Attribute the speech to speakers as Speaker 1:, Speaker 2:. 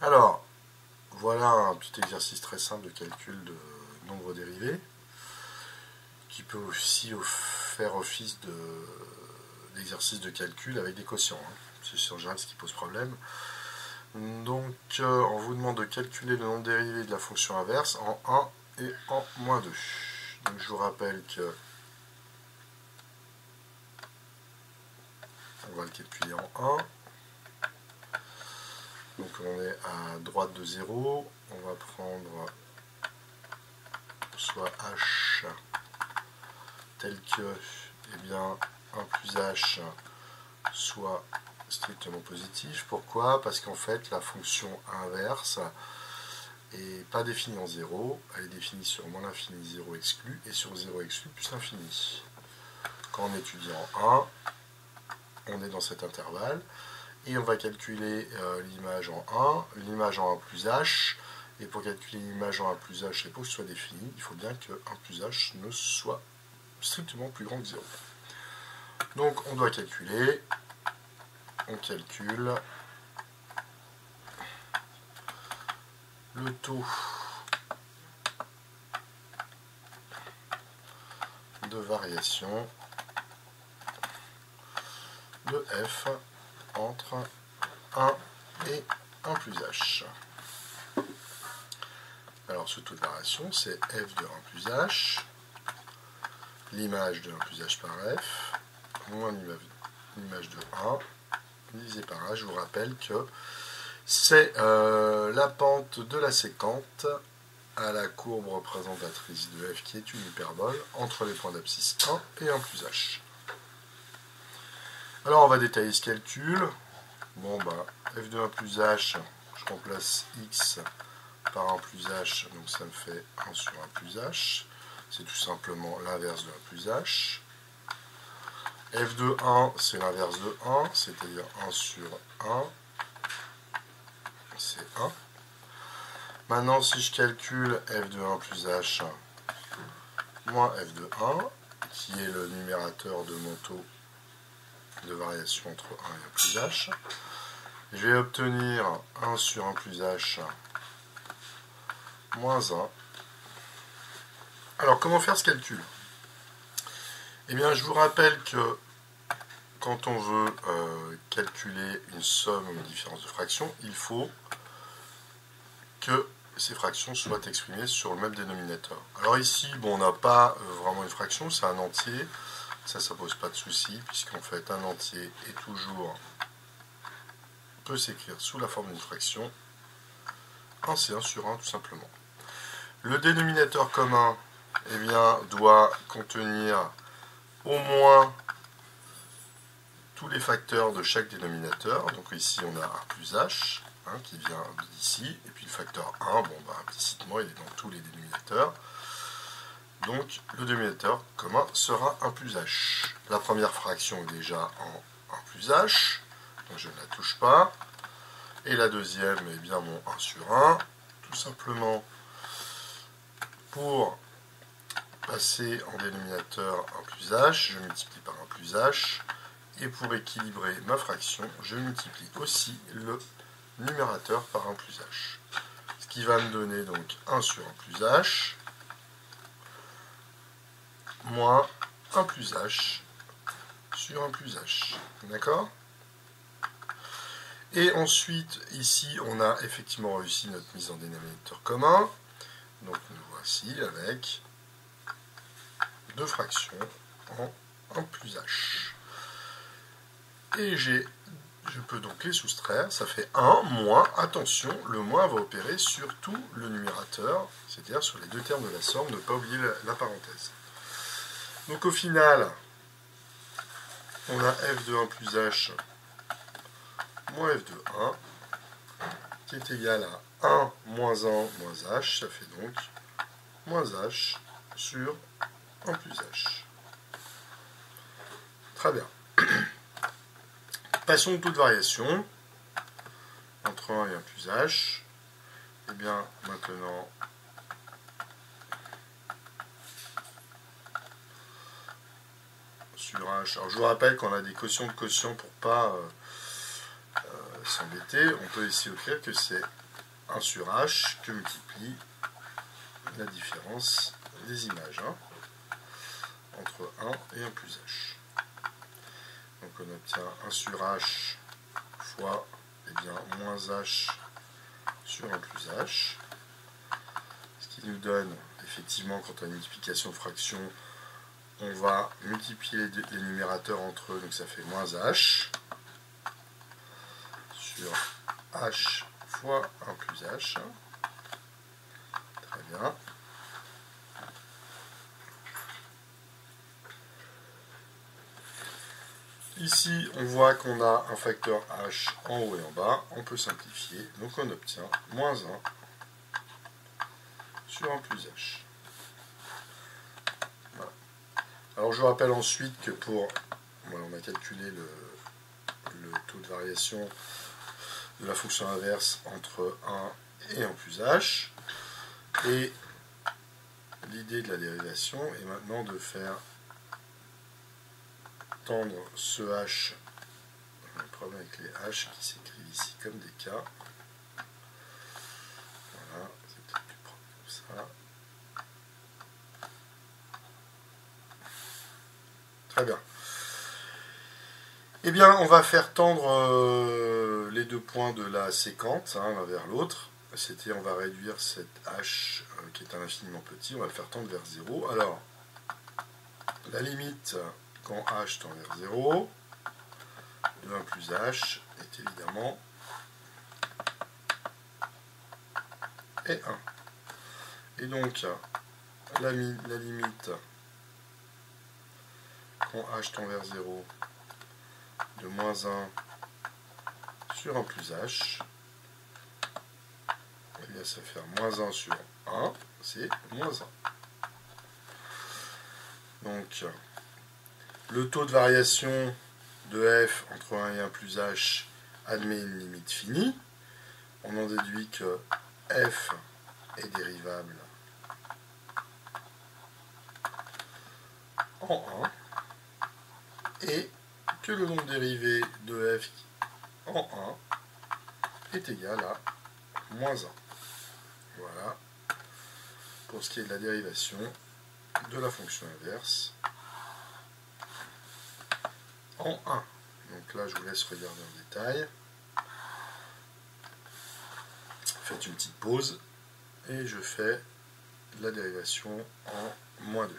Speaker 1: Alors, voilà un petit exercice très simple de calcul de nombre dérivé, qui peut aussi faire office d'exercice de calcul avec des quotients. C'est en général ce qui pose problème. Donc, on vous demande de calculer le nombre dérivé de la fonction inverse en 1 et en moins 2. Donc, je vous rappelle que on va le calculer en 1. Donc, on est à droite de 0. On va prendre soit h tel que, eh bien, 1 plus h soit strictement positif. Pourquoi? Parce qu'en fait, la fonction inverse n'est pas définie en 0, elle est définie sur moins l'infini 0 exclu et sur 0 exclu plus l'infini. Quand on étudie en 1, on est dans cet intervalle et on va calculer l'image en 1, l'image en 1 plus h. Et pour calculer l'image en 1 plus h et pour que ce soit défini, il faut bien que 1 plus h ne soit strictement plus grand que 0. Donc on doit calculer, on calcule le taux de variation de f entre 1 et 1 plus h. Alors ce taux de variation, c'est f de 1 plus h, l'image de 1 plus h par f, moins l'image de 1, divisé par h. Je vous rappelle que c'est la pente de la séquente à la courbe représentatrice de f qui est une hyperbole entre les points d'abscisse 1 et 1 plus h. Alors on va détailler ce calcul. Bon bah f de 1 plus h, je remplace x par 1 plus h, donc ça me fait 1 sur 1 plus h. C'est tout simplement l'inverse de 1 plus h. f de 1, c'est l'inverse de 1, c'est-à-dire 1 sur 1, c'est 1. Maintenant, si je calcule f de 1 plus h moins f de 1, qui est le numérateur de mon taux de variation entre 1 et 1 plus h, je vais obtenir 1 sur 1 plus h moins 1. Alors, comment faire ce calcul? Eh bien, je vous rappelle que quand on veut calculer une somme ou une différence de fractions, il faut que ces fractions soient exprimées sur le même dénominateur. Alors ici, bon, on n'a pas vraiment une fraction, c'est un entier. Ça pose pas de souci, puisqu'en fait, un entier est toujours peut s'écrire sous la forme d'une fraction. 1, c'est 1 sur 1, tout simplement. Le dénominateur commun, eh bien, doit contenir au moins tous les facteurs de chaque dénominateur. Donc ici, on a 1 plus h, qui vient d'ici, et puis le facteur 1, bon, bah, implicitement, il est dans tous les dénominateurs. Donc, le dénominateur commun sera 1 plus h. La première fraction est déjà en 1 plus h, donc je ne la touche pas. Et la deuxième est bien mon 1 sur 1. Tout simplement, pour passer en dénominateur 1 plus h, je multiplie par 1 plus h. Et pour équilibrer ma fraction, je multiplie aussi le numérateur par 1 plus h. Ce qui va me donner donc 1 sur 1 plus h moins 1 plus h sur 1 plus h. D'accord? Et ensuite, ici, on a effectivement réussi notre mise en dénominateur commun. Donc nous voici avec deux fractions en 1 plus h. Et je peux donc les soustraire, ça fait 1 moins, attention, le moins va opérer sur tout le numérateur, c'est-à-dire sur les deux termes de la somme, ne pas oublier la parenthèse. Donc au final, on a f de 1 plus h moins f de 1, qui est égal à 1 moins 1 moins h, ça fait donc moins h sur 1 plus h. Très bien. Passons au taux de variation entre 1 et 1 plus h. Et bien maintenant, sur h, alors je vous rappelle qu'on a des quotients de quotients pour ne pas s'embêter, on peut ici écrire que c'est 1 sur h que multiplie la différence des images entre 1 et 1 plus h. Donc on obtient 1 sur h fois moins h sur 1 plus h. Ce qui nous donne, effectivement, quand on a une multiplication de fractions, on va multiplier les numérateurs entre eux, donc ça fait moins h sur h fois 1 plus h. Très bien. Ici, on voit qu'on a un facteur h en haut et en bas. On peut simplifier. Donc on obtient moins 1 sur 1 plus h. Voilà. Alors je vous rappelle ensuite que voilà, on a calculé le taux de variation de la fonction inverse entre 1 et 1 plus h. Et l'idée de la dérivation est maintenant de faire tendre ce h, le problème avec les h qui s'écrivent ici comme des k. Voilà, c'est peut-être plus propre comme ça. Très bien. Eh bien, on va faire tendre les deux points de la séquente l'un vers l'autre. C'est-à-dire, on va réduire cette h qui est infiniment petit, on va le faire tendre vers 0. Alors, la limite quand h tend vers 0 de 1 plus h est évidemment et 1. Et donc, la limite quand h tend vers 0 de moins 1 sur 1 plus h, eh bien ça va faire moins 1 sur 1, c'est moins 1. Donc, le taux de variation de f entre 1 et 1 plus h admet une limite finie. On en déduit que f est dérivable en 1 et que le nombre dérivé de f en 1 est égal à moins 1. Voilà pour ce qui est de la dérivation de la fonction inverse en 1. Donc là, je vous laisse regarder en détail. Faites une petite pause et je fais la dérivation en moins 2.